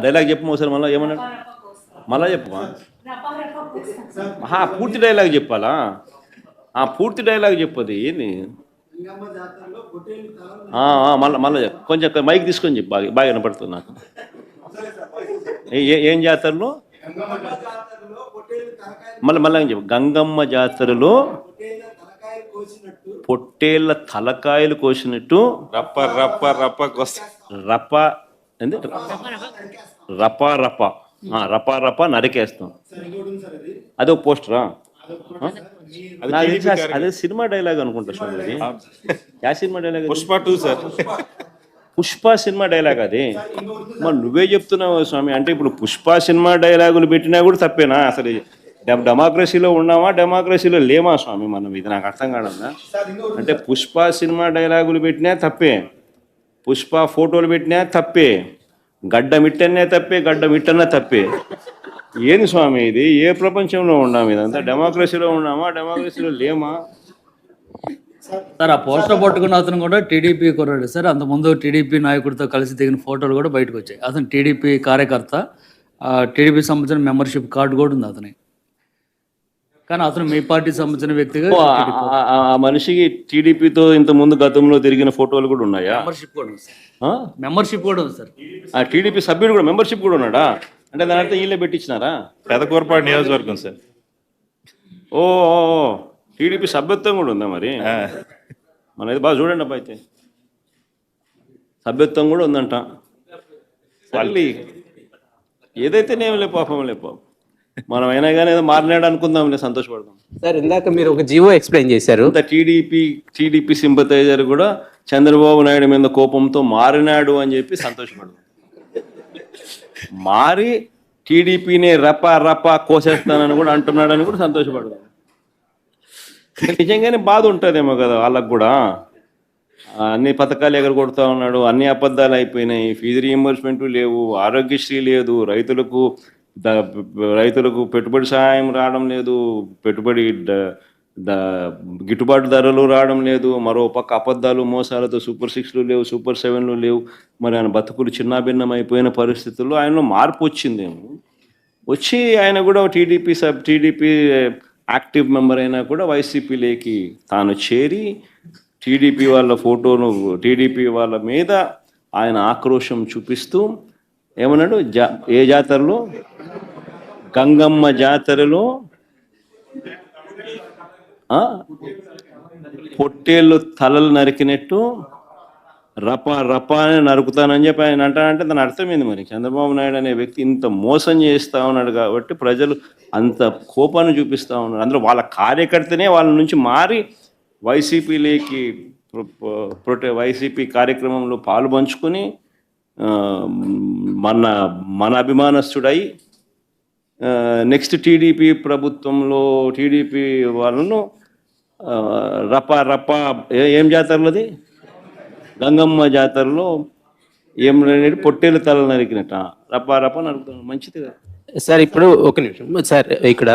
Dialogue చెప్పు ఒకసారి మళ్ళీ ఏమన్నాడు మళ్ళా చెప్పు పూర్తి డైలాగ్ చెప్పాలా పూర్తి డైలాగ్ చెప్పది ఏంది మళ్ళీ కొంచెం మైక్ తీసుకొని చెప్పు బాగా బాగా వినపడుతుంది నాకు ఏం జాతరలో మళ్ళీ చెప్పు గంగమ్మ జాతరలో పొట్టేళ్ళ తలకాయలు కోసినట్టు రప్ప రప్ప రప్ప రప్ప ఏంది రప రప రప రప నరికేస్తాం. అదో పోస్టరా? అదే సినిమా డైలాగ్ అనుకుంటా స్వామి. యా cinema dialogue? Pushpa 2 sir. Pushpa cinema dialogue అది. మరి నువ్వే చెప్తున్నావు స్వామి. అంటే ఇప్పుడు పుష్ప సినిమా డైలాగులు పెట్టినా కూడా తప్పేనా? అసలు డెమోక్రసీలో ఉన్నామా డెమోక్రసీలో లేమా స్వామి మనం? ఇది నాకు అర్థం కాదన్నా. అంటే పుష్ప సినిమా డైలాగులు పెట్టినా తప్పే, పుష్ప ఫోటోలు పెట్టినా తప్పే, గడ్డ మిట్టనే తప్పే, గడ్డ మిట్టనే తప్పే. ఏంది స్వామి ఇది? ఏ ప్రపంచంలో ఉన్నాము? ఇదంతా డెమోక్రసీలో ఉన్నామా డెమోక్రసీలో లేమా? సార్ ఆ పోస్టర్ పట్టుకున్న అతను కూడా టీడీపీ కుర్రాడు సార్. అంతకుముందు టీడీపీ నాయకుడితో కలిసి దిగిన ఫోటోలు కూడా బయటకు వచ్చాయి. అతను టీడీపీ కార్యకర్త, టీడీపీ సంబంధించిన మెంబర్షిప్ కార్డు కూడా ఉంది అతని. కానీ అతను మీ పార్టీ సంబంధించిన వ్యక్తిగా ఆ మనిషికి టీడీపీతో ఇంత ముందు గతంలో తిరిగిన ఫోటోలు కూడా ఉన్నాయా? మెంబర్షిప్ కూడా ఉంది సార్. మెంబర్షిప్ కూడా ఉంది సార్. ఆ టీడీపీ సభ్యుడు కూడా మెంబర్షిప్ కూడా ఉన్నాడా? అంటే దాని అర్థం వీళ్ళే పెట్టించినారా? పెదకూరపాడు నియోజకవర్గం సార్. ఓ టీడీపీ సభ్యత్వం కూడా ఉందా మరి? మనది బాగా చూడండి అబ్బా. అయితే సభ్యత్వం కూడా ఉందంట. మళ్ళీ ఏదైతే నేమలే పాపం లే పాపం. మనం అయినా కానీ ఏదో మారినాడు అనుకుందాం, సంతోషపడదాం. సార్ ఇందాక మీరు ఒక జీవో ఎక్స్ప్లెయిన్ చేశారు. టీడీపీ సింపథైజర్ కూడా చంద్రబాబు నాయుడు మీద కోపంతో మారినాడు అని చెప్పి సంతోషపడదాం. మారి టీడీపీని రపా రపా కోసేస్తానని కూడా అంటున్నాడని కూడా సంతోషపడదాం. నిజంగానే బాధ ఉంటుందేమో కదా వాళ్ళకు కూడా. అన్ని పథకాలు ఎగరగొడతా ఉన్నాడు, అన్ని అబద్ధాలు అయిపోయినాయి, ఫీజు రీయింబర్స్మెంట్ లేవు, ఆరోగ్యశ్రీ లేదు, రైతులకు పెట్టుబడి సహాయం రావడం లేదు, పెట్టుబడి గిట్టుబాటు ధరలు రావడం లేదు, మరో పక్క అబద్ధాలు మోసాలతో సూపర్ 6లు లేవు, సూపర్ 7లు లేవు. మరి ఆయన బతుకులు చిన్నాభిన్నం అయిపోయిన పరిస్థితుల్లో ఆయనలో మార్పు వచ్చిందేమో. వచ్చి ఆయన కూడా టీడీపీ యాక్టివ్ మెంబర్ అయినా కూడా వైసీపీలోకి తాను చేరి టీడీపీ వాళ్ళ ఫోటోను, టీడీపీ వాళ్ళ మీద ఆయన ఆక్రోశం చూపిస్తూ ఏమన్నాడు? ఏ జాతరలో? గంగమ్మ జాతరలో పొట్టేళ్ళు తలలు నరికినట్టు రప రప అని నరుకుతానని చెప్పి ఆయన అంటానంటే దాని అర్థమైంది. మరి చంద్రబాబు నాయుడు అనే వ్యక్తి ఇంత మోసం చేస్తూ ఉన్నాడు కాబట్టి ప్రజలు అంత కోపాన్ని చూపిస్తూ ఉన్నారు. అందులో వాళ్ళ కార్యకర్తనే వాళ్ళ నుంచి మారి వైసీపీలోకి వైసీపీ కార్యక్రమంలో పాలు పంచుకొని మన అభిమానస్తుడై నెక్స్ట్ టీడీపీ ప్రభుత్వంలో టీడీపీ వాళ్ళను రప రప ఏం జాతరలోది? గంగమ్మ జాతరలో ఏం పొట్టేలు తల నరికినట్ట రప రప నరుకుతాను. మంచిది కదా సార్. ఇప్పుడు ఒక నిమిషం సార్, ఇక్కడ